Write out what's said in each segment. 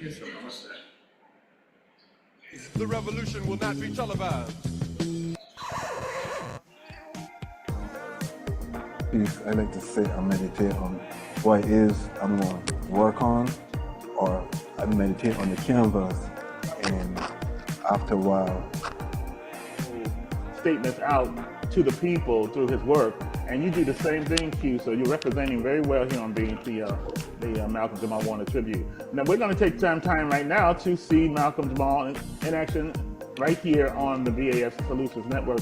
Yes, sir. What's that? The revolution will not be televised. Peace. I like to sit and meditate on what it is I'm going to work on, or I meditate on the canvas, and after a while, statements out to the people through his work, and you do the same thing, Q. So you're representing very well here on being the Malcolm Jamal Warner tribute. Now we're going to take some time right now to see Malcolm Jamal in action right here on the BAF Solutions Network.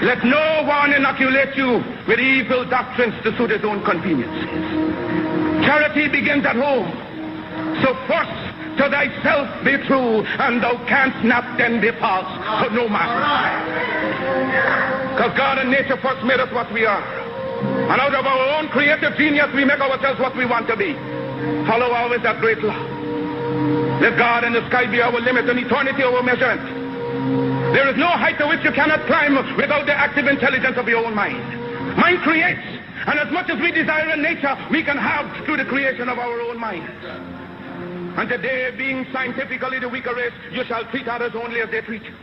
Let no one inoculate you with evil doctrines to suit his own conveniences. Charity begins at home. So first to thyself be true, and thou canst not then be false to no man. Because God and nature first made us what we are. And out of our own creative genius, we make ourselves what we want to be. Follow always that great law. Let God and the sky be our limit and eternity our measurement. There is no height to which you cannot climb without the active intelligence of your own mind. Mind creates, and as much as we desire in nature, we can have through the creation of our own minds. And today, being scientifically the weaker race, you shall treat others only as they treat you.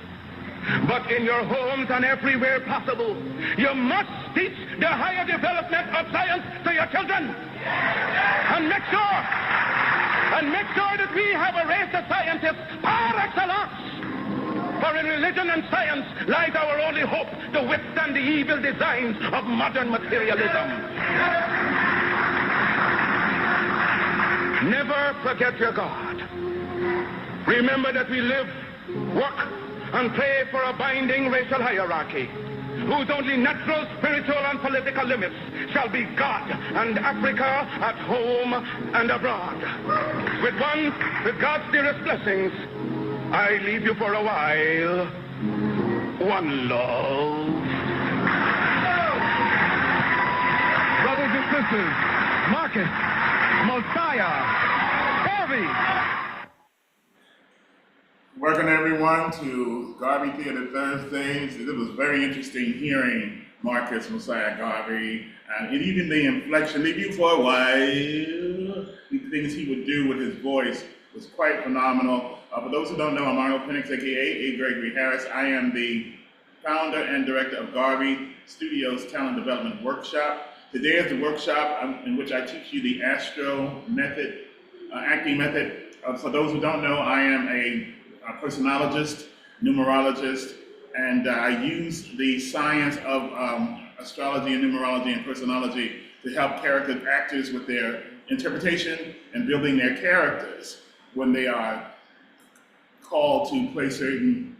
But in your homes and everywhere possible, you must teach the higher development of science to your children. And make sure that we have a race of scientists par excellence. For in religion and science lies our only hope to withstand the evil designs of modern materialism. Never forget your God. Remember that we live, work, and pray for a binding racial hierarchy, whose only natural, spiritual, and political limits shall be God and Africa at home and abroad. With God's dearest blessings, I leave you for a while. One love. Brothers and sisters, Marcus, Mosiah, Garvey. Welcome everyone to Garvey Theater Thursdays. It was very interesting hearing Marcus, Mosiah, Garvey, and even the inflection, leave you for a while. The things he would do with his voice was quite phenomenal. For those who don't know, I'm Arnold Penix, aka A. Gregory Harris. I am the founder and director of Garvey Studios Talent Development Workshop. Today is the workshop in which I teach you the Astro method, acting method. For those who don't know, I am a personologist, numerologist, and I use the science of astrology and numerology and personology to help character actors with their interpretation and building their characters when they are called to play certain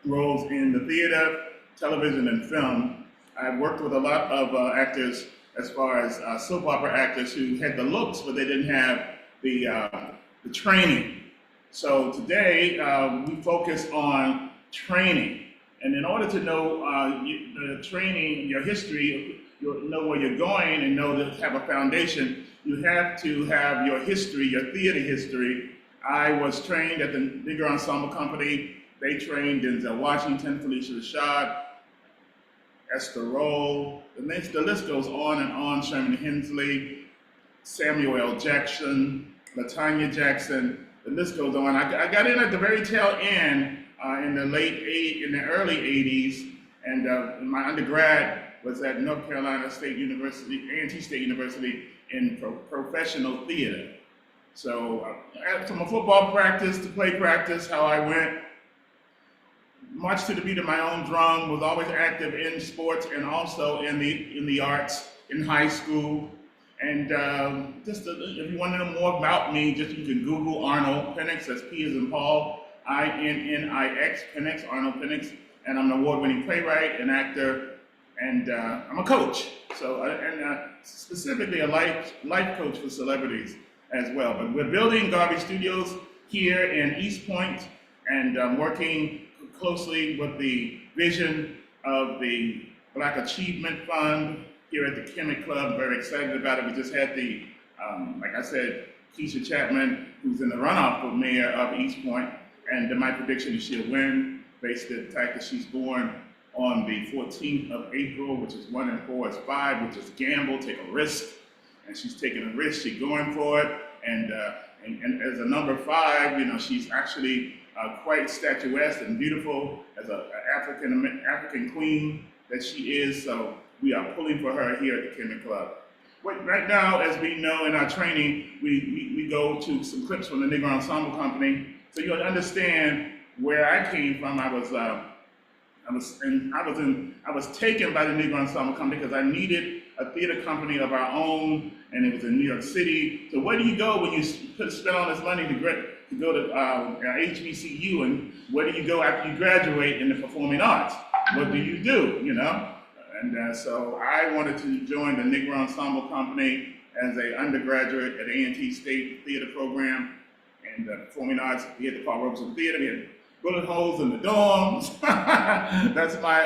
roles in the theater, television, and film. I've worked with a lot of actors as far as soap opera actors who had the looks, but they didn't have the training. So today, we focus on training. And in order to know the training, your history, you'll know where you're going and know to have a foundation, you have to have your history, your theater history. I was trained at the Bigger Ensemble Company. They trained Denzel Washington, Felicia Rashad, Esther Roll. The list goes on and on. Sherman Hensley, Samuel L. Jackson, LaTanya Jackson. The list goes on. I got in at the very tail end in the early 80s, and my undergrad was at North Carolina State University, A&T State University in professional theater. So from a football practice to play practice, how I went, marched to the beat of my own drum, was always active in sports and also in the arts in high school. And if you want to know more about me, you can Google Arnold Penix, that's P as in Paul, I-N-N-I-X, Penix, Arnold Penix, and I'm an award-winning playwright, an actor, and I'm a coach. So, specifically a life coach for celebrities as well. But we're building Garvey Studios here in East Point, and working closely with the vision of the Black Achievement Fund here at the Chemic Club. Very excited about it. We just had the, like I said, Keisha Chapman, who's in the runoff for mayor of East Point, and my prediction is she'll win based on the fact that she's born on the 14th of April, which is 1 and 4 is 5, which is gamble, take a risk, and she's taking a risk, she's going for it, and as a number 5, you know, she's actually quite statuesque and beautiful as an African queen that she is, so we are pulling for her here at the Chemic Club. Right now, as we know in our training, we go to some clips from the Negro Ensemble Company, so you'll understand where I came from. I was taken by the Negro Ensemble Company because I needed a theater company of our own, and it was in New York City. So where do you go when you spend all this money to go to HBCU, and where do you go after you graduate in the performing arts? What do, you know? And so I wanted to join the Negro Ensemble Company as an undergraduate at A&T State Theater Program and performing arts. We had the Paul Robeson Theater. We had bullet holes in the dorms. That's my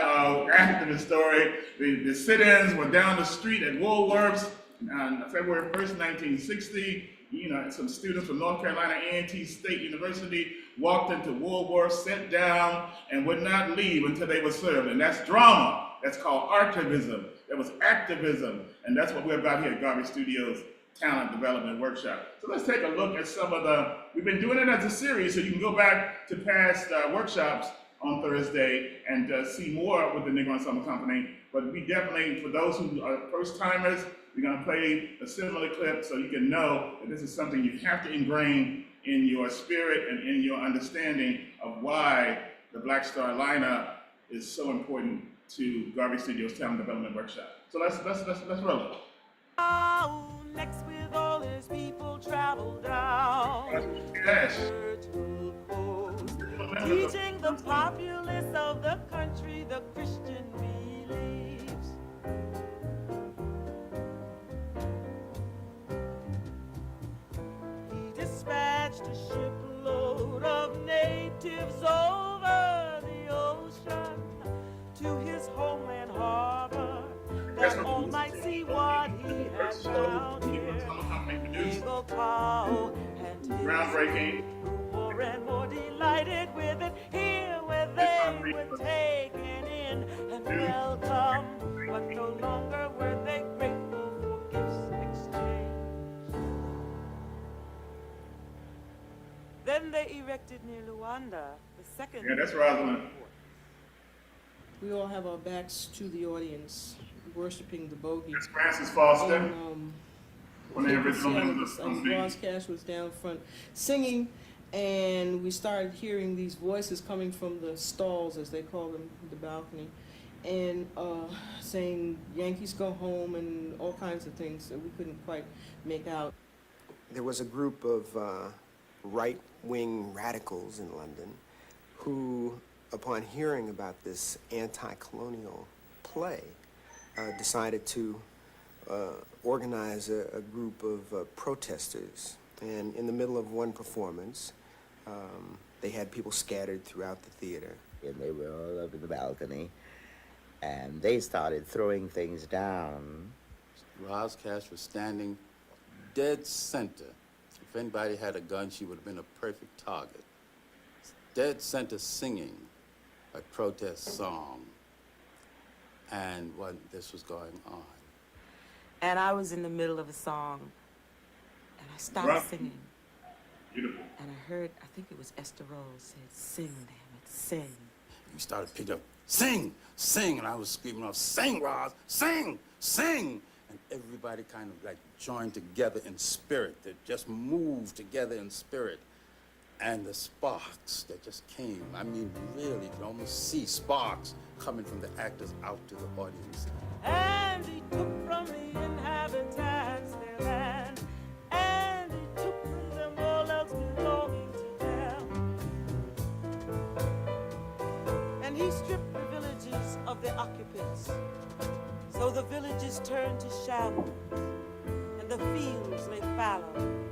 activist story. The sit-ins were down the street at Woolworths on February 1st, 1960. You know, some students from North Carolina A&T State University walked into Woolworths, sat down, and would not leave until they were served. And that's drama. That's called artivism. That was activism. And that's what we're about here at Garvey Studios Talent Development Workshop. So let's take a look at some of we've been doing it as a series, so you can go back to past workshops on Thursday and see more with the Negro Ensemble Company. But we definitely, for those who are first timers, we're gonna play a similar clip so you can know that this is something you have to ingrain in your spirit and in your understanding of why the Black Star lineup is so important to Garvey Studios Talent Development Workshop. So let's roll it. Next with all his people travel down Yes. the coast, teaching the populace of the country the Christian beliefs. He dispatched a shipload of natives over the ocean to his homeland harbor, that all might see what he had found here. Eagle cow and his Groundbreaking. more and more delighted with it, here where they were taken in and welcome, but no longer were they grateful for gifts exchanged. Then they erected near Luanda the second. Yeah, that's Rosalind. We all have our backs to the audience, worshiping the bogey. That's Francis Foster. And, One of the original members of the company. Ross Cash was down front singing, and we started hearing these voices coming from the stalls, as they call them, the balcony, and saying Yankees go home and all kinds of things that we couldn't quite make out. There was a group of right-wing radicals in London who, upon hearing about this anti-colonial play, decided to organize a group of protesters. And in the middle of one performance, they had people scattered throughout the theater. And they were all over the balcony, and they started throwing things down. Roz Cash was standing dead center. If anybody had a gun, she would have been a perfect target. Dead center singing a protest song, and when this was going on. And I was in the middle of a song, and I stopped singing. Beautiful. And I heard, I think it was Esther Rose said, "Sing, damn it, sing." We started picking up, "Sing, sing," and I was screaming off, "Sing, Roz, sing, sing!" And everybody kind of like joined together in spirit. They just moved together in spirit. And the sparks that just came, I mean, really, you could almost see sparks coming from the actors out to the audience. And he took from the inhabitants their land, and he took from them all else belonging to them. And he stripped the villages of their occupants, so the villages turned to shambles, and the fields lay fallow.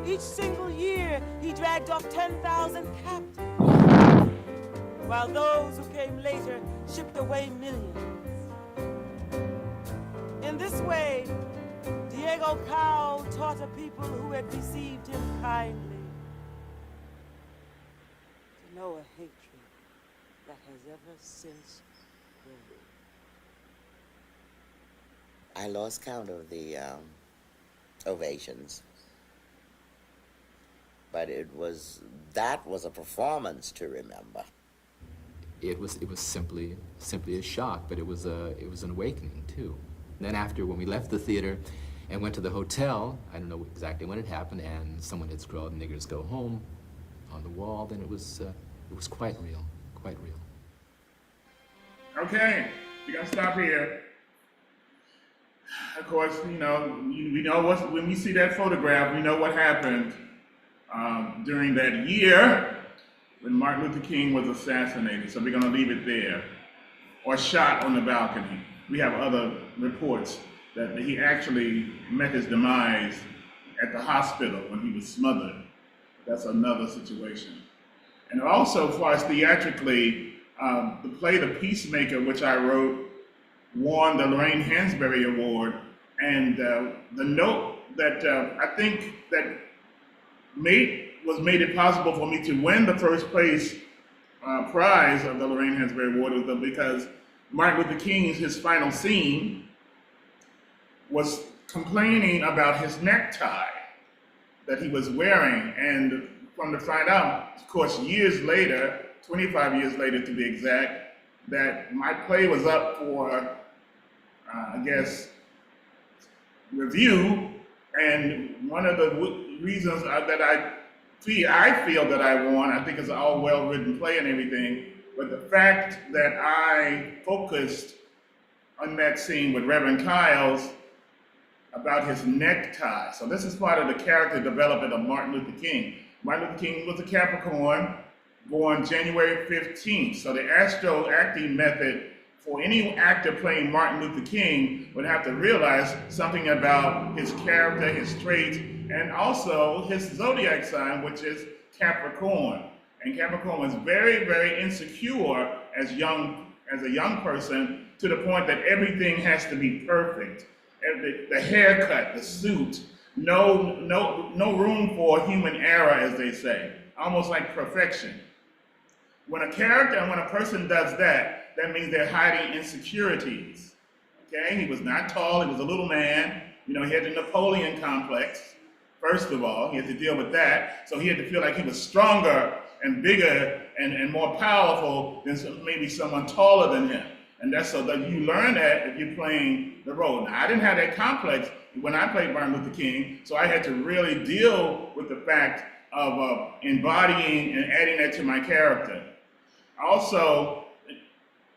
Each single year, he dragged off 10,000 captives, while those who came later shipped away millions. In this way, Diego Cao taught a people who had received him kindly to know a hatred that has ever since grown. I lost count of the ovations, but that was a performance to remember. It was simply a shock, but it was an awakening too. And then after, when we left the theater and went to the hotel, I don't know exactly when it happened, and someone had scrawled "Niggers Go Home" on the wall, then it was quite real, quite real. Okay, we're gonna stop here. Of course, we know when we see that photograph, we know what happened during that year when Martin Luther King was assassinated. So we're gonna leave it there, or shot on the balcony. We have other reports that he actually met his demise at the hospital when he was smothered. That's another situation. And also, as far as theatrically, the play The Peacemaker, which I wrote, won the Lorraine Hansberry Award. And the note that I think that made it possible for me to win the first place prize of the Lorraine Hansberry Award was because Martin Luther King's, his final scene, was complaining about his necktie that he was wearing. And come to find out, of course, years later, 25 years later to be exact, that my play was up for, review. And one of the reasons that I feel that I won, I think it's an all well-written play and everything, but the fact that I focused on that scene with Reverend Kyles about his necktie. So this is part of the character development of Martin Luther King. Martin Luther King was a Capricorn, born January 15th. So the astro acting method for any actor playing Martin Luther King would have to realize something about his character, his traits, and also his zodiac sign, which is Capricorn. And Capricorn was very, very insecure as a young person, to the point that everything has to be perfect. The haircut, the suit, no room for human error, as they say, almost like perfection. When a character and when a person does that, that means they're hiding insecurities. Okay, he was not tall, he was a little man. He had the Napoleon complex. First of all, he had to deal with that. So he had to feel like he was stronger and bigger and more powerful than maybe someone taller than him. And that's so that you learn that if you're playing the role. Now, I didn't have that complex when I played Martin Luther King, so I had to really deal with the fact of embodying and adding that to my character. Also,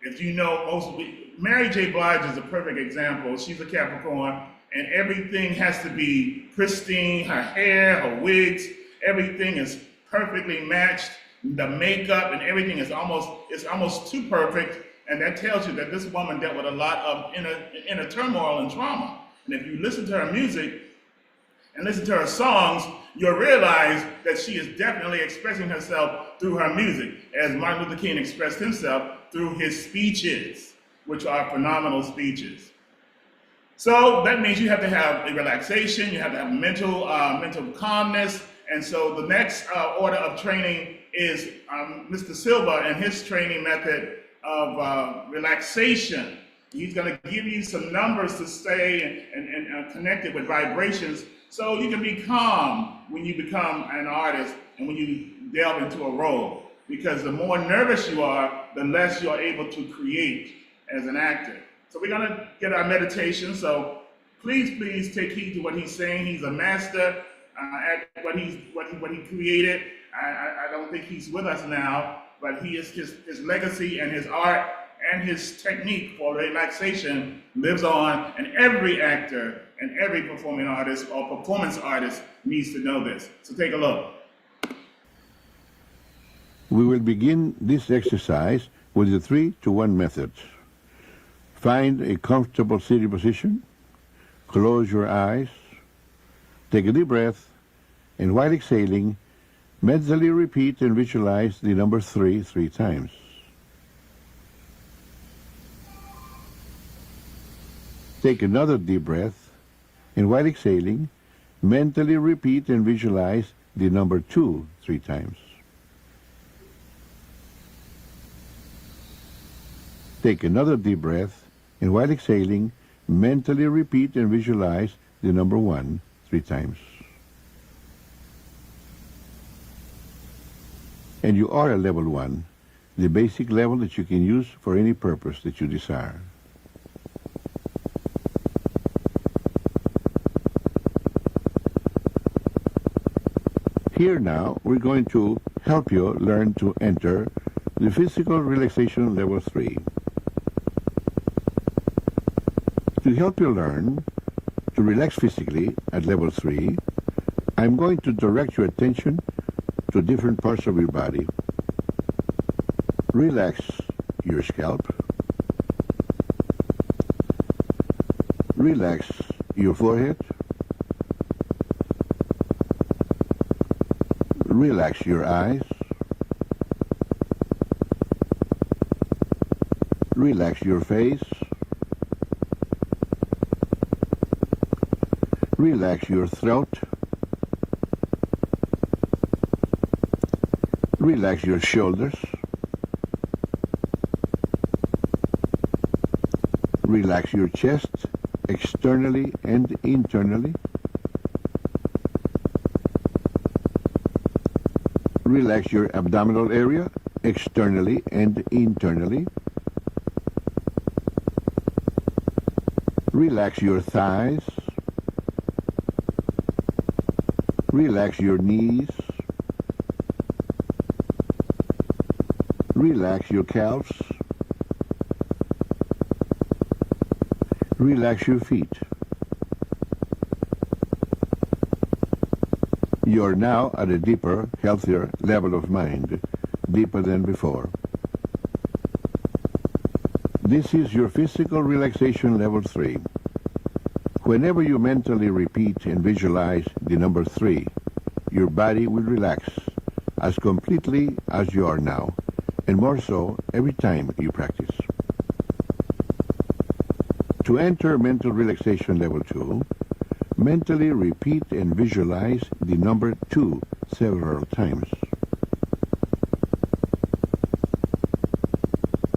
if you know, Mary J. Blige is a perfect example. She's a Capricorn, and everything has to be pristine. Her hair, her wigs, everything is perfectly matched. The makeup and everything is almost too perfect. And that tells you that this woman dealt with a lot of inner turmoil and trauma. And if you listen to her music and listen to her songs, you'll realize that she is definitely expressing herself through her music, as Martin Luther King expressed himself through his speeches, which are phenomenal speeches. So that means you have to have a relaxation, you have to have mental calmness. And so the next order of training is Mr. Silva and his training method of relaxation. He's going to give you some numbers to stay and connected with vibrations, so you can be calm when you become an artist and when you delve into a role. Because the more nervous you are, the less you're able to create as an actor. So we're going to get our meditation. So please take heed to what he's saying. He's a master at what he created. I don't think he's with us now, but his legacy and his art and his technique for relaxation lives on, and every actor and every performing artist or performance artist needs to know this. So take a look. We will begin this exercise with the 3-to-1 method. Find a comfortable sitting position, close your eyes, take a deep breath, And while exhaling, mentally repeat and visualize the number 3 3 times. Take another deep breath, and while exhaling, mentally repeat and visualize the number 2 3 times. Take another deep breath, and while exhaling, mentally repeat and visualize the number 1 3 times. And you are at level 1, the basic level that you can use for any purpose that you desire. Here now, we're going to help you learn to enter the physical relaxation level 3. To help you learn to relax physically at level 3, I'm going to direct your attention to different parts of your body. Relax your scalp. Relax your forehead. Relax your eyes. Relax your face. Relax your throat. Relax your shoulders. Relax your chest, externally and internally. Relax your abdominal area, externally and internally. Relax your thighs. Relax your knees. Relax your calves. Relax your feet. You're now at a deeper, healthier level of mind, deeper than before. This is your physical relaxation level 3. Whenever you mentally repeat and visualize the number 3, your body will relax as completely as you are now, and more so every time you practice. To enter mental relaxation level 2, mentally repeat and visualize the number 2 several times.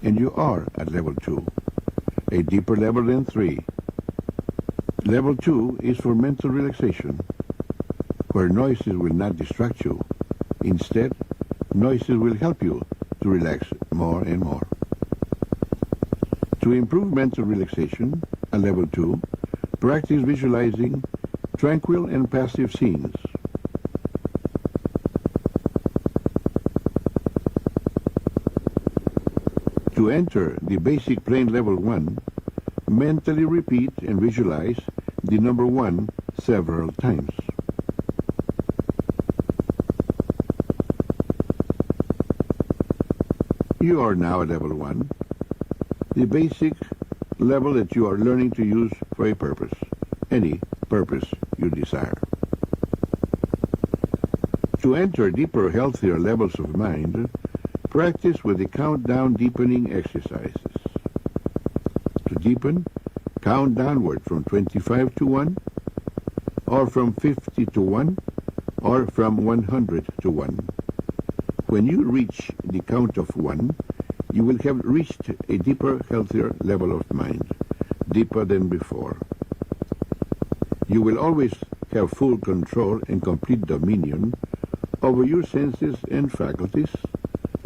And you are at level 2, a deeper level than 3. Level 2 is for mental relaxation, where noises will not distract you. Instead, noises will help you to relax more and more. To improve mental relaxation at level 2, practice visualizing tranquil and passive scenes. To enter the basic plane level 1, mentally repeat and visualize the number 1 several times. You are now at level 1, the basic level that you are learning to use for a purpose, any purpose you desire. To enter deeper, healthier levels of mind, practice with the countdown deepening exercises. To deepen, count downward from 25 to 1, or from 50 to 1, or from 100 to 1. When you reach the count of 1, you will have reached a deeper, healthier level of mind, deeper than before. You will always have full control and complete dominion over your senses and faculties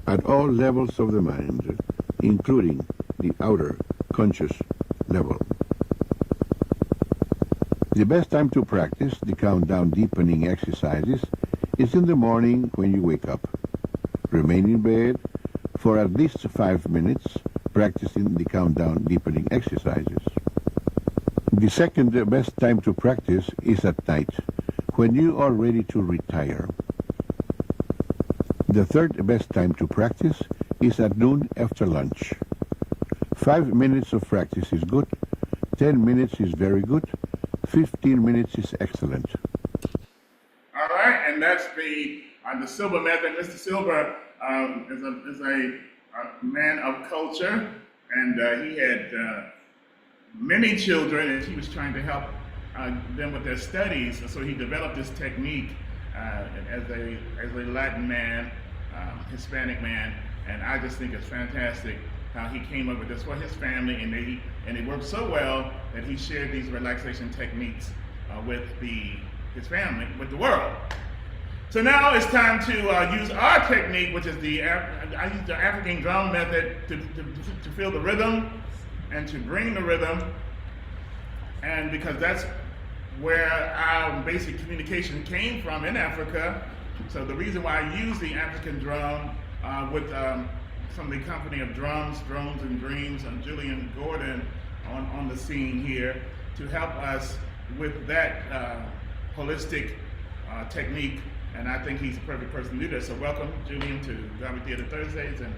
at all levels of the mind, including the outer conscious level. The best time to practice the countdown deepening exercises is in the morning when you wake up. Remain in bed for at least 5 minutes practicing the countdown deepening exercises. The second best time to practice is at night, when you are ready to retire. The third best time to practice is at noon after lunch. 5 minutes of practice is good, 10 minutes is very good, 15 minutes is excellent. All right, and recipe on the Silver method. Mr. Silver is a man of culture, and he had many children, and he was trying to help them with their studies. So he developed this technique as a Latin man, Hispanic man, and I just think it's fantastic how he came up with this for his family, and it worked so well that he shared these relaxation techniques with his family, with the world. So now it's time to use our technique, which is I use the African drum method to feel the rhythm and to bring the rhythm, and because that's where our basic communication came from in Africa. So the reason why I use the African drum with from the company of Drums, Drones, and Dreams, and Julian Gordon on the scene here to help us with that holistic technique, and I think he's the perfect person to do this. So welcome, Julian, to Garvey Theater Thursdays, and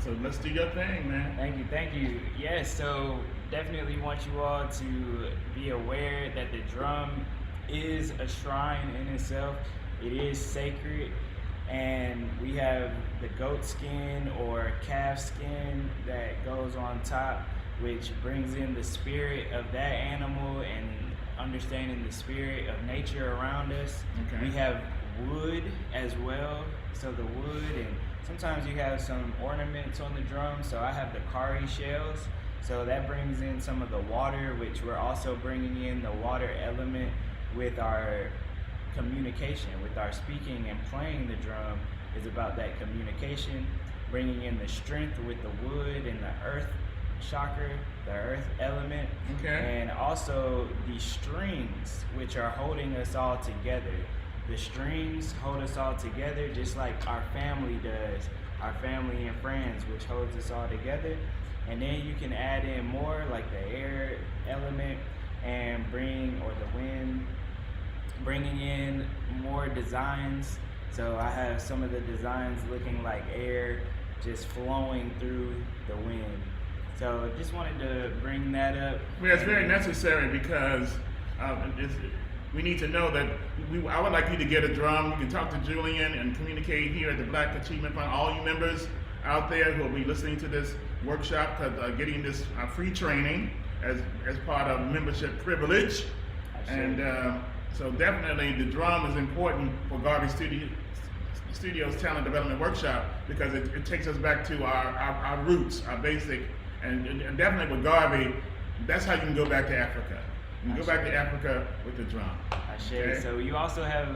so let's do your thing, man. Thank you. Yes, so definitely want you all to be aware that the drum is a shrine in itself. It is sacred, and we have the goat skin or calf skin that goes on top, which brings in the spirit of that animal and understanding the spirit of nature around us. Okay. We have wood as well, so the wood, and sometimes you have some ornaments on the drum, so I have the Kari shells, so that brings in some of the water, which we're also bringing in the water element with our communication, with our speaking and playing the drum is about that communication, bringing in the strength with the wood and the earth chakra, the earth element, and also the strings, which are holding us all together. The strings hold us all together just like our family does, our family and friends, which holds us all together. And then you can add in more like the air element and the wind, bringing in more designs. So I have some of the designs looking like air just flowing through the wind. So just wanted to bring that up. Yeah, it's very necessary because we need to know that I would like you to get a drum. You can talk to Julian and communicate here at the Black Achievement Fund. All you members out there who will be listening to this workshop, getting this free training as part of membership privilege. And so definitely the drum is important for Garvey Studios Talent Development Workshop because it takes us back to our roots, our basic, and definitely with Garvey, that's how you can go back to Africa. You can go back to Africa with the drum. Okay? So you also have,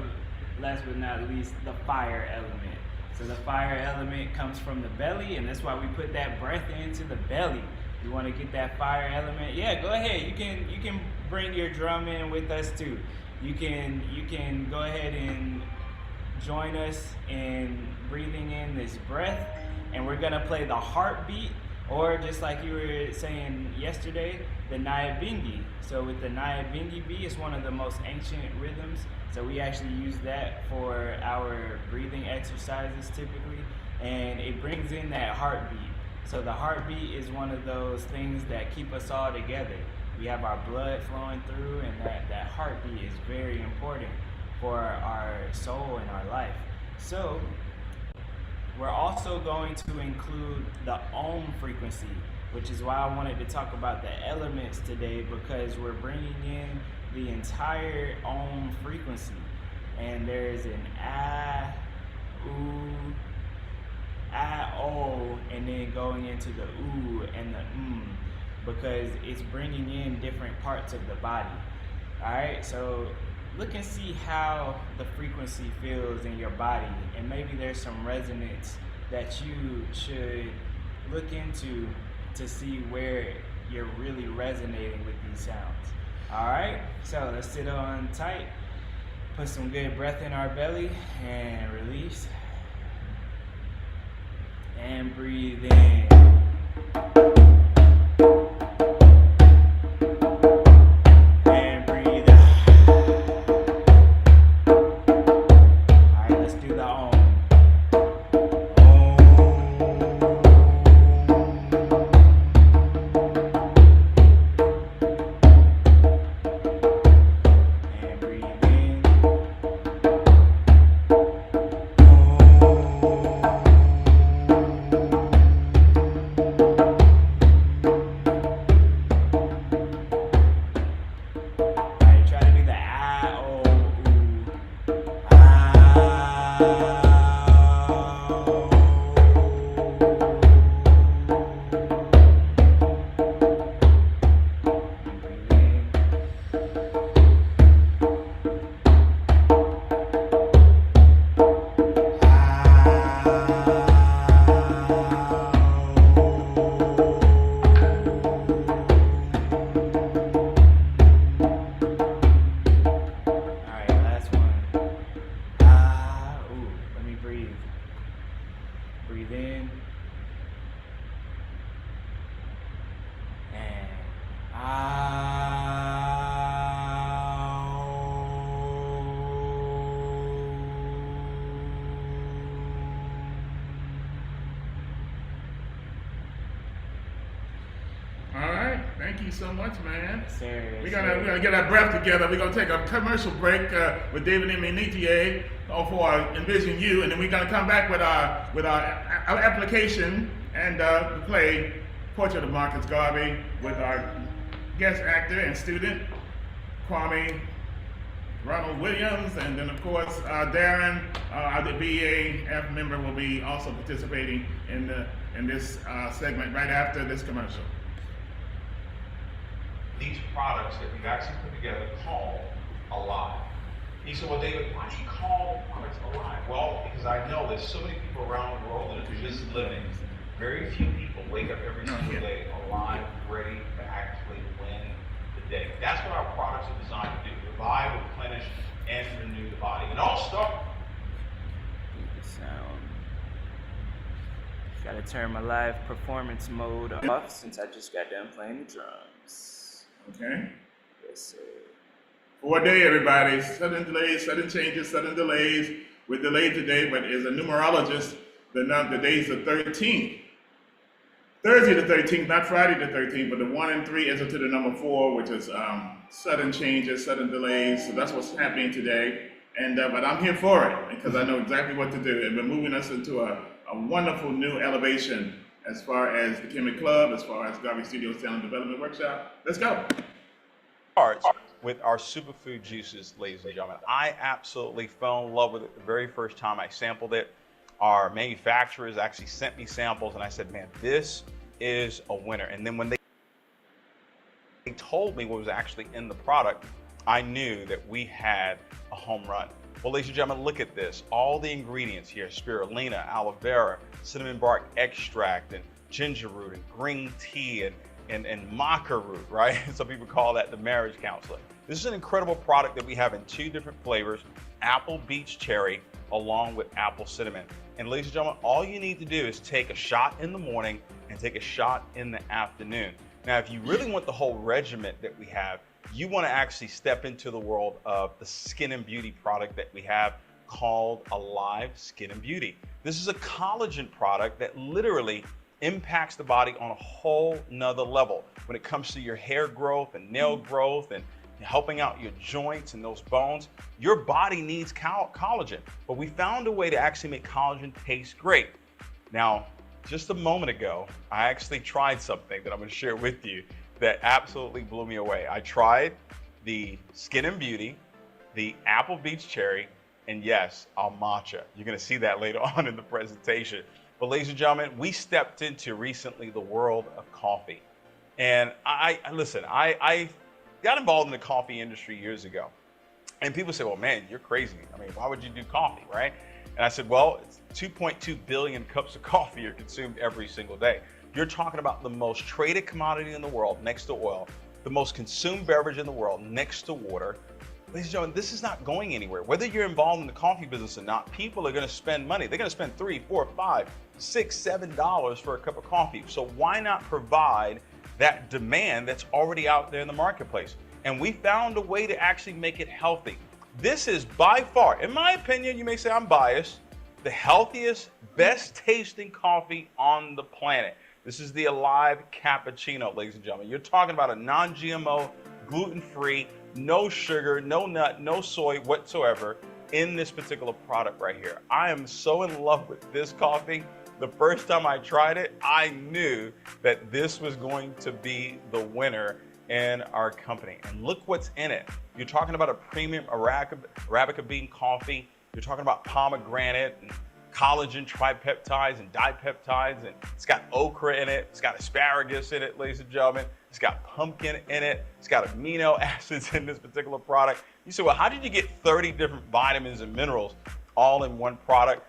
last but not least, the fire element. So the fire element comes from the belly, and that's why we put that breath into the belly. You want to get that fire element? Yeah, go ahead. You can bring your drum in with us too. You can go ahead and join us in breathing in this breath, and we're gonna play the heartbeat, or just like you were saying yesterday, the Nyabingi. So with the Nyabingi beat, it's one of the most ancient rhythms. So we actually use that for our breathing exercises typically, and it brings in that heartbeat. So the heartbeat is one of those things that keep us all together. We have our blood flowing through, and that heartbeat is very important for our soul and our life. So we're also going to include the Om frequency, which is why I wanted to talk about the elements today, because we're bringing in the entire Om frequency. And there's an A, U, A, O, and then going into the U and the because it's bringing in different parts of the body. All right, so look and see how the frequency feels in your body, and maybe there's some resonance that you should look into to see where you're really resonating with these sounds. All right, so let's sit on tight, put some good breath in our belly, and release, and breathe in. Thank you so much, man. Sir, We're gonna get our breath together. We're gonna take a commercial break with David Emenitier for Envision You, and then we're gonna come back with our application and play Portrait of Marcus Garvey with our guest actor and student Kwame Ronald Williams, and then of course Darren, the BAF member, will be also participating in this segment right after this commercial. These products that we've actually put together called Alive. He said, well, David, why do you call the products Alive? Well, because I know there's so many people around the world that are just living. Very few people wake up every single day alive, ready to actually win the day. That's what our products are designed to do. Revive, replenish, and renew the body. It all starts. The sound. Gotta turn my live performance mode off since I just got done playing the drums. Okay. Yes, sir. 4 day, everybody. Sudden delays, sudden changes, sudden delays. We're delayed today, but as a numerologist, the days are 13th. Thursday the 13th, not Friday the 13th, but the 1 and 3 is to the number 4, which is sudden changes, sudden delays. So that's what's happening today. And but I'm here for it because I know exactly what to do. And we're moving us into a wonderful new elevation as far as the Kemet Club, as far as Garvey Studios Talent Development Workshop. Let's go. Starts with our superfood juices, ladies and gentlemen. I absolutely fell in love with it the very first time I sampled it. Our manufacturers actually sent me samples, and I said, man, this is a winner. And then when they told me what was actually in the product, I knew that we had a home run. Well, ladies and gentlemen, look at this. All the ingredients here: spirulina, aloe vera, cinnamon bark extract, and ginger root, and green tea, and maca root, right? Some people call that the marriage counselor. This is an incredible product that we have in 2 different flavors: apple beach cherry along with apple cinnamon. And ladies and gentlemen, all you need to do is take a shot in the morning and take a shot in the afternoon. Now, if you really want the whole regimen that we have, you want to actually step into the world of the skin and beauty product that we have called Alive Skin and Beauty. This is a collagen product that literally impacts the body on a whole nother level when it comes to your hair growth and nail growth and helping out your joints and those bones. Your body needs collagen, but we found a way to actually make collagen taste great. Now, just a moment ago, I actually tried something that I'm going to share with you that absolutely blew me away. I tried the Skin and Beauty, the Apple Beach Cherry, and yes, our matcha. You're going to see that later on in the presentation. But ladies and gentlemen, we stepped into recently the world of coffee. And I got involved in the coffee industry years ago. And people say, well, man, you're crazy. I mean, why would you do coffee, right? And I said, well, it's 2.2 billion cups of coffee are consumed every single day. You're talking about the most traded commodity in the world next to oil, the most consumed beverage in the world next to water. Ladies and gentlemen, this is not going anywhere. Whether you're involved in the coffee business or not, people are going to spend money. They're going to spend $3, $4, $5, $6, $7 for a cup of coffee. So why not provide that demand that's already out there in the marketplace? And we found a way to actually make it healthy. This is by far, in my opinion, you may say I'm biased, the healthiest, best tasting coffee on the planet. This is the Alive Cappuccino, ladies and gentlemen. You're talking about a non-GMO, gluten-free, no sugar, no nut, no soy whatsoever in this particular product right here. I am so in love with this coffee. The first time I tried it, I knew that this was going to be the winner in our company. And look what's in it. You're talking about a premium Arabica bean coffee. You're talking about pomegranate and collagen tripeptides and dipeptides, and it's got okra in it. It's got asparagus in it, ladies and gentlemen. It's got pumpkin in it. It's got amino acids in this particular product. You say, well, how did you get 30 different vitamins and minerals all in one product?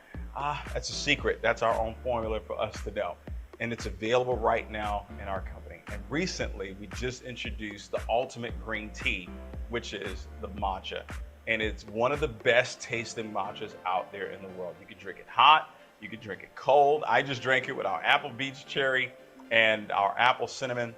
That's a secret. That's our own formula for us to know. And it's available right now in our company. And recently, we just introduced the ultimate green tea, which is the matcha. And it's one of the best tasting matchas out there in the world. You can drink it hot, you can drink it cold. I just drank it with our apple beach cherry and our apple cinnamon.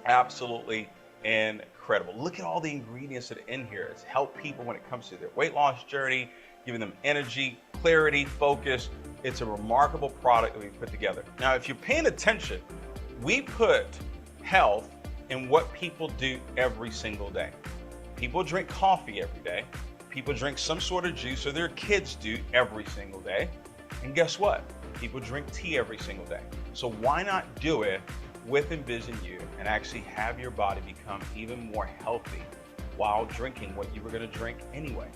Absolutely incredible. Look at all the ingredients that are in here. It's helped people when it comes to their weight loss journey, giving them energy, clarity, focus. It's a remarkable product that we put together. Now, if you're paying attention, we put health in what people do every single day. People drink coffee every day. People drink some sort of juice, or their kids do every single day. And guess what? People drink tea every single day. So why not do it with Envision You and actually have your body become even more healthy while drinking what you were going to drink anyway?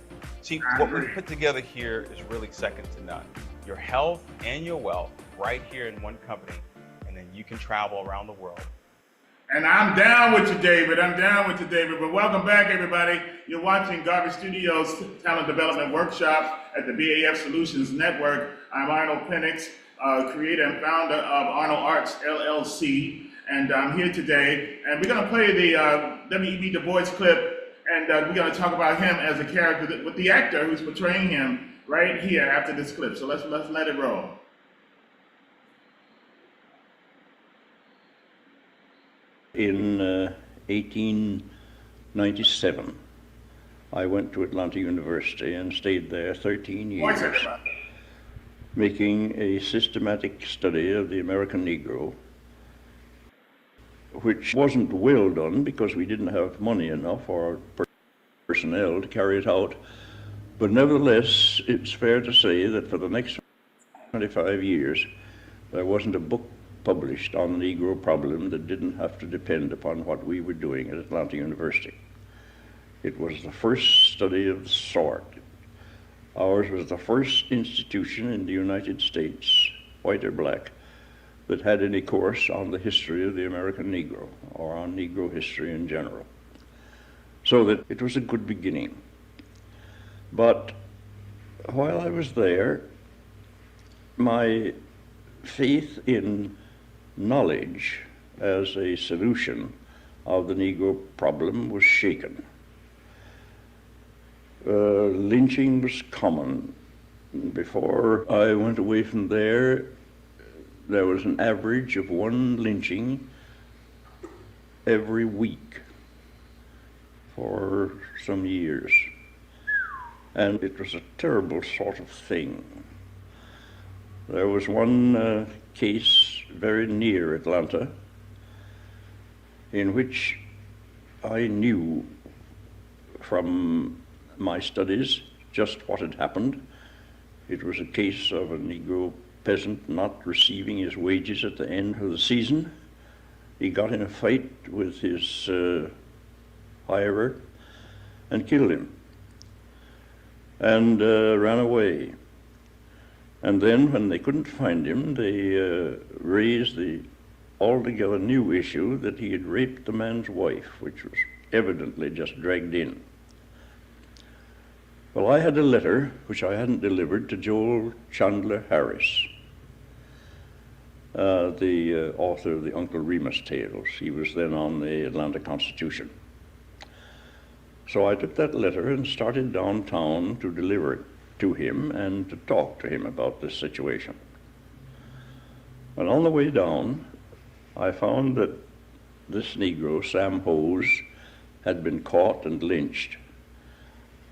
See, what we've put together here is really second to none. Your health and your wealth right here in one company, and then you can travel around the world. And I'm down with you, David. I'm down with you, David. But welcome back, everybody. You're watching Garvey Studios Talent Development Workshop at the BAF Solutions Network. I'm Arnold Penix, creator and founder of Arnold Arts, LLC. And I'm here today. And we're going to play the W.E.B. Du Bois clip. And we're going to talk about him as a character with the actor who's portraying him right here after this clip. So let's let it roll. In 1897, I went to Atlanta University and stayed there 13 years, making a systematic study of the American Negro, which wasn't well done because we didn't have money enough or personnel to carry it out. But nevertheless, it's fair to say that for the next 25 years, there wasn't a book published on the Negro problem that didn't have to depend upon what we were doing at Atlanta University. It was the first study of the sort. Ours was the first institution in the United States, white or black, that had any course on the history of the American Negro or on Negro history in general. So that it was a good beginning. But while I was there, my faith in knowledge as a solution of the Negro problem was shaken. Lynching was common. Before I went away from there, there was an average of one lynching every week for some years. And it was a terrible sort of thing. There was one case very near Atlanta in which I knew from my studies just what had happened. It was a case of a Negro peasant not receiving his wages at the end of the season. He got in a fight with his hirer and killed him and ran away. And then when they couldn't find him, they raised the altogether new issue that he had raped the man's wife, which was evidently just dragged in. Well, I had a letter which I hadn't delivered to Joel Chandler Harris, the author of the Uncle Remus tales. He was then on the Atlanta Constitution. So I took that letter and started downtown to deliver it to him and to talk to him about this situation. And on the way down, I found that this Negro, Sam Hose, had been caught and lynched,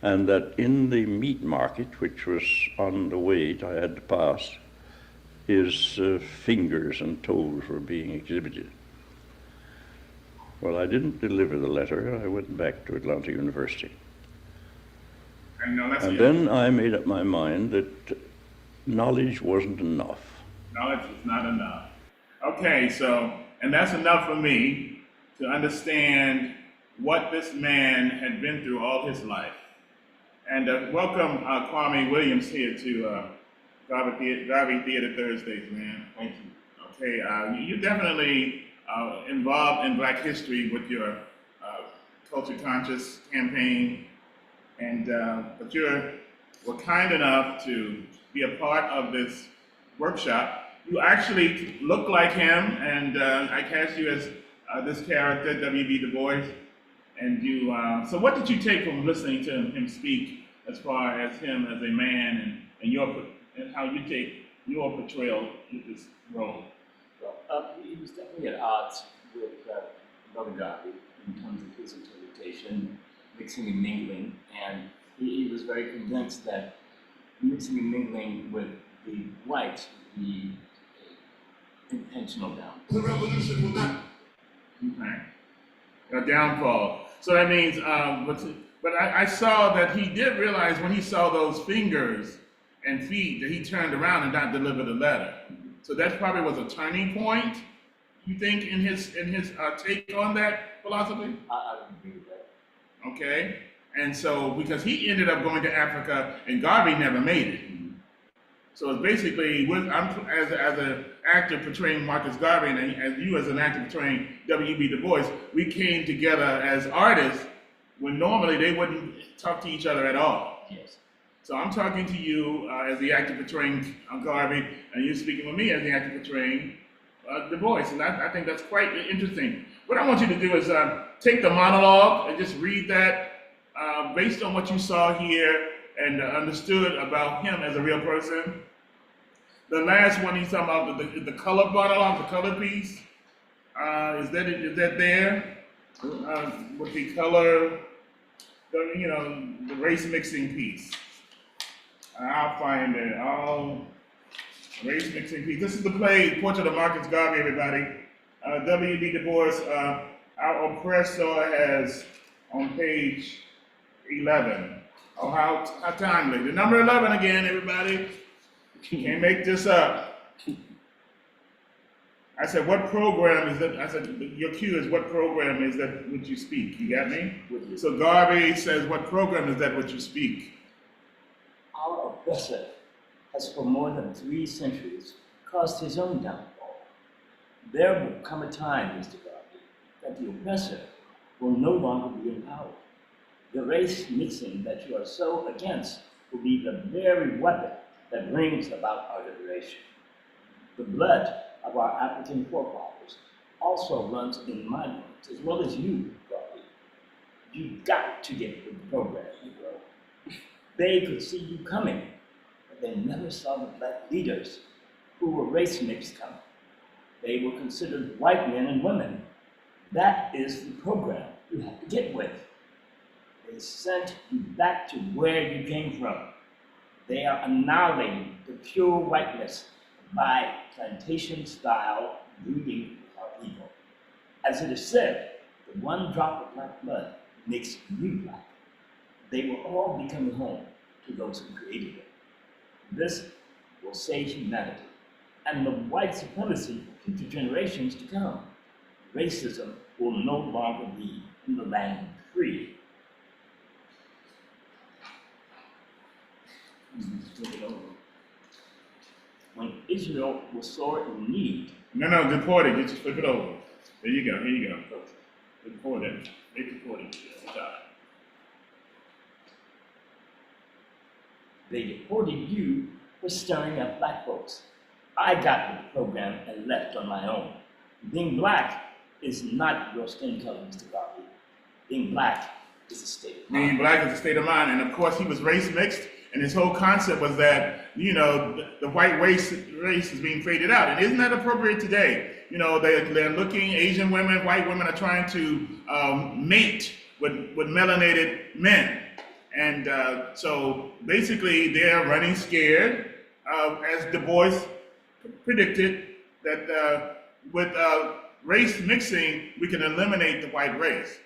and that in the meat market, which was on the way I had to pass, his fingers and toes were being exhibited. Well, I didn't deliver the letter. I went back to Atlanta University. And then I made up my mind that knowledge wasn't enough. Knowledge is not enough. Okay, so, and that's enough for me to understand what this man had been through all his life. And welcome Kwame Williams here to Garvey Theater Thursdays, man. Thank you. Okay, you're definitely involved in Black history with your Culture Conscious campaign. And but you were kind enough to be a part of this workshop. You actually look like him, and I cast you as this character, W.B. Du Bois. And you, so what did you take from listening to him speak as far as him as a man and how you take your portrayal with this role? Well, he was definitely at odds with Brother Garvey in terms of his interpretation, mixing and mingling, and he was very convinced that mixing and mingling with the whites would be intentional down. The revolution will not. Okay. a downfall. So that means, but I saw that he did realize when he saw those fingers and feet that he turned around and not delivered the letter. So that probably was a turning point, you think, in his take on that philosophy? I would agree with that. Okay, and so because he ended up going to Africa and Garvey never made it. So it's basically, I'm as an actor portraying Marcus Garvey, and as you as an actor portraying W.B. Du Bois, we came together as artists when normally they wouldn't talk to each other at all. Yes. So I'm talking to you as the actor portraying Garvey, and you're speaking with me as the actor portraying Du Bois, and I think that's quite interesting. What I want you to do is take the monologue and just read that based on what you saw here and understood about him as a real person. The last one he's talking about, the color monologue, the color piece. Is that there? With the color, the race mixing piece. I'll find it. Race mixing piece. This is the play, Portrait of Marcus Garvey, everybody. W.B. Du Bois, Our Oppressor, has on page 11. Oh, how timely. The number 11 again, everybody. Can't make this up. I said, what program is that? I said, your cue is what program is that which you speak? You got me? So Garvey says, what program is that which you speak? Our oppressor has for more than 3 centuries caused his own downfall. There will come a time, Mr. Garvey, that the oppressor will no longer be in power. The race mixing that you are so against will be the very weapon that brings about our liberation. The blood of our African forefathers also runs in my veins, as well as you, Garvey. You've got to get with the program, Negro. They could see you coming, but they never saw the black leaders who were race mixed coming. They were considered white men and women. That is the program you have to get with. They sent you back to where you came from. They are annihilating the pure whiteness by plantation-style breeding of our people. As it is said, the one drop of black blood makes you black. They will all be coming home to those who created them. This will save humanity and the white supremacy for future generations to come. Racism will no longer be in the land of the free. When Israel was sore in need. No, deported. You just flip it over. There you go. Here you go. Deported. They deported you. They deported you for stirring up black folks. I got with the program and left on my own. Being black is not your skin color, Mr. Garvey. Being black is a state of mind. Being black is a state of mind. And of course, he was race mixed. And his whole concept was that, the white race is being faded out. And isn't that appropriate today? They're looking, Asian women, white women are trying to mate with melanated men. And so basically they're running scared, as Du Bois predicted, that with race mixing, we can eliminate the white race.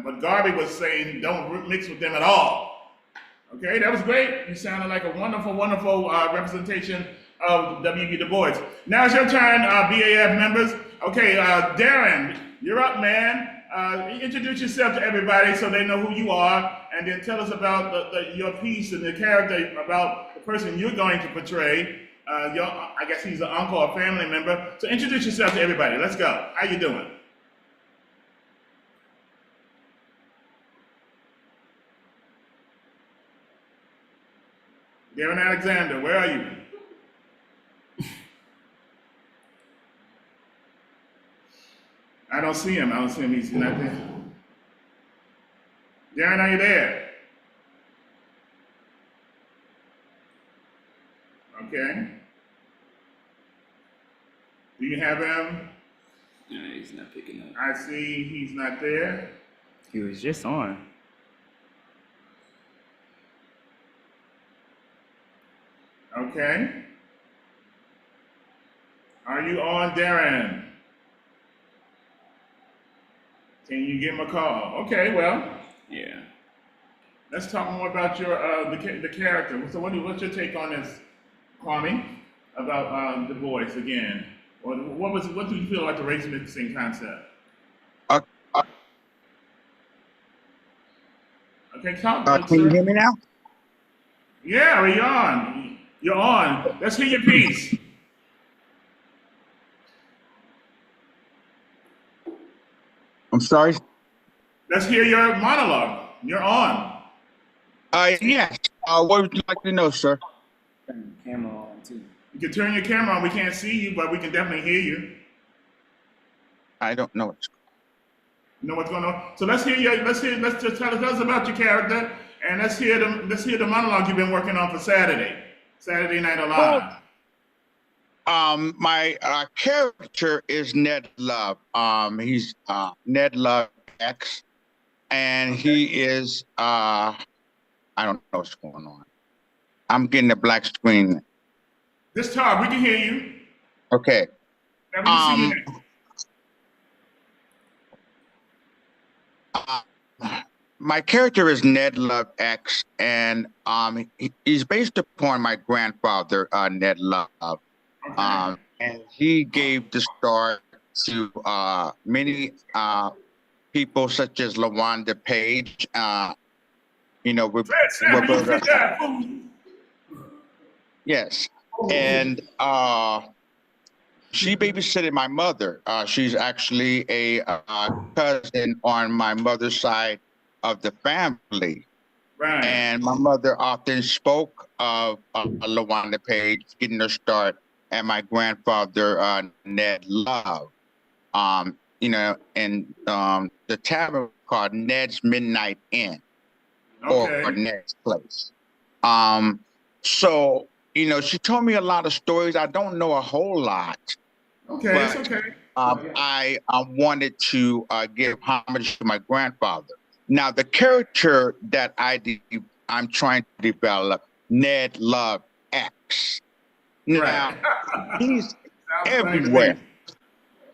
But Garvey was saying, don't mix with them at all. Okay, that was great. You sounded like a wonderful, wonderful representation of W.B. Du Bois. Now it's your turn, BAF members. Okay, Darren, you're up, man. Introduce yourself to everybody so they know who you are, and then tell us about your piece and the character, about the person you're going to portray. I guess he's an uncle or family member. So introduce yourself to everybody. Let's go. How you doing? Darren Alexander, where are you? I don't see him. He's not there. Darren, are you there? Okay. Do you have him? No, he's not picking up. I see he's not there. He was just on. Okay. Are you on, Darren? Can you give him a call? Okay, well, Yeah. let's talk more about your the character. So what's your take on this, Kwame, about the voice again? Or what do you feel about the race mixing concept? Okay, talk, Can you sir. hear me now? Yeah, you're on. You're on. Let's hear your piece. I'm sorry. Let's hear your monologue. You're on. Yes. What would you like to know, sir? Turn the camera on too. You can turn your camera on. We can't see you, but we can definitely hear you. I don't know. You know what's going on? So let's just tell us about your character, and let's hear the monologue you've been working on for Saturday Night Alive. My character is Ned Love. He's Ned Love X, and he is I don't know what's going on. I'm getting a black screen. Just talk. We can hear you. Okay. Now we can see you now. My character is Ned Love X, and he's based upon my grandfather, Ned Love. And he gave the start to many people such as LaWanda Page. Yes, and she babysitted my mother. She's actually a cousin on my mother's side of the family. Right. And my mother often spoke of LaWanda Page getting her start and my grandfather, Ned Love. And the tavern called Ned's Midnight Inn, or Ned's Place. So, she told me a lot of stories. I don't know a whole lot. Okay, but, it's okay. I wanted to give homage to my grandfather. Now, the character that I'm trying to develop, Ned Love X. Now, he's everywhere.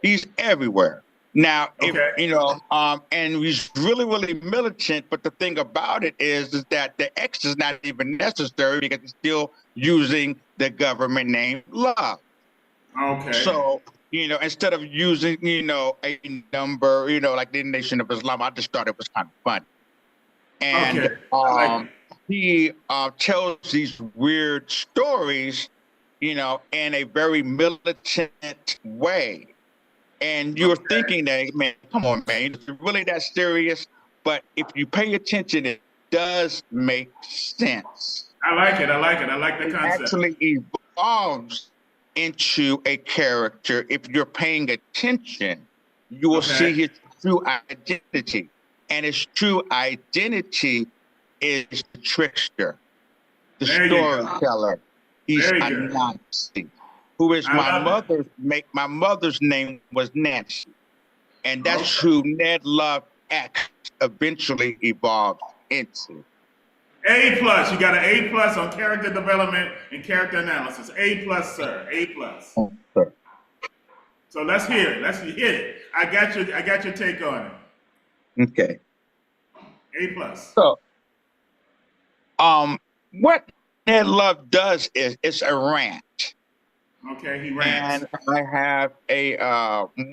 He's everywhere. Now, and he's really, really militant, but the thing about it is that the X is not even necessary because he's still using the government name Love. Okay. So, instead of using, a number, like the Nation of Islam, I just thought it was kind of fun. And he tells these weird stories, in a very militant way. And you're thinking that, man, come on, man, is it really that serious? But if you pay attention, it does make sense. I like it. I like the concept. It actually evolves into a character. If you're paying attention, you will see his true identity. And his true identity is the trickster, the storyteller. He's a Nazi. Who is my mother's name was Nancy. And that's who Ned Love X eventually evolved into. A+, you got an A+ on character development and character analysis. A+, sir, A+. Sir. So let's hear it. Let's hit it. I got your take on it. Okay. A+. So, what Ned Love does is it's a rant. Okay, he rants. And I have a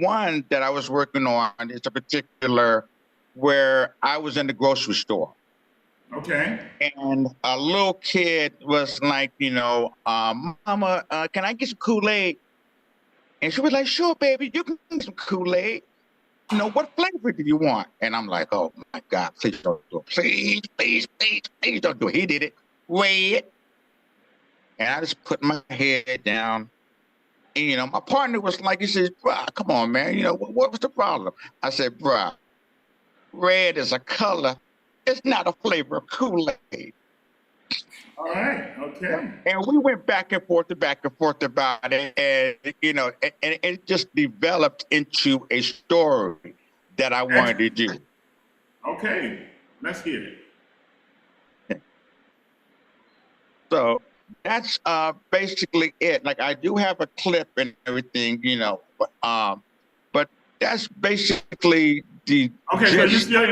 one that I was working on. It's a particular where I was in the grocery store. Okay. And a little kid was like, Mama, can I get some Kool-Aid? And she was like, sure, baby, you can get some Kool-Aid. What flavor do you want? And I'm like, oh my God, please don't do it. Please don't do it. He did it. Red. And I just put my head down. And, my partner was like, he says, bruh, come on, man. What was the problem? I said, bruh, red is a color. It's not a flavor of Kool-Aid. All right, okay. And we went back and forth about it. And, and it just developed into a story that I wanted to do. Okay, let's hear it. So that's basically it. Like, I do have a clip and everything, but that's basically Okay, so you're still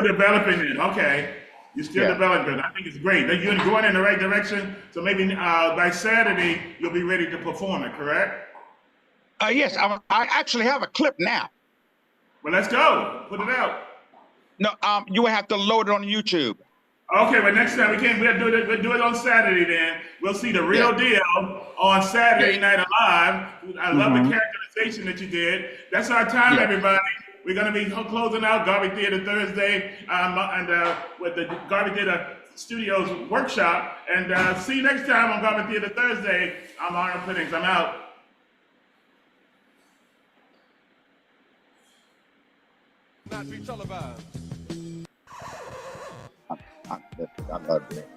developing it. Okay. You're still developing it. I think it's great. You're going in the right direction. So maybe by Saturday, you'll be ready to perform it, correct? Yes, I actually have a clip now. Well, let's go. Put it out. No, you will have to load it on YouTube. Okay, but next time we'll do it on Saturday then. We'll see the real deal on Saturday Night Alive. I love the characterization that you did. That's our time, everybody. We're going to be closing out Garvey Theater Thursday with the Garvey Theater Studios workshop. And see you next time on Garvey Theater Thursday. I'm Arnold Puddings. I'm out. Not be televised. I love it.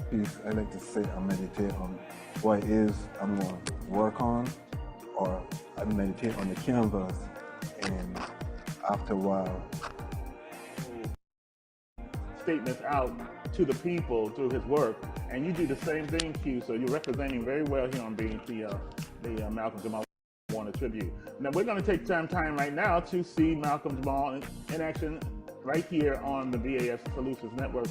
Piece I like to sit and meditate on what is I'm going to work on, or I meditate on the canvas, and after a while, statements out to the people through his work, and you do the same thing, Q. So you're representing very well here on being the Malcolm Jamal Warner tribute. Now we're going to take some time right now to see Malcolm Jamal in action right here on the BAF Solutions Network.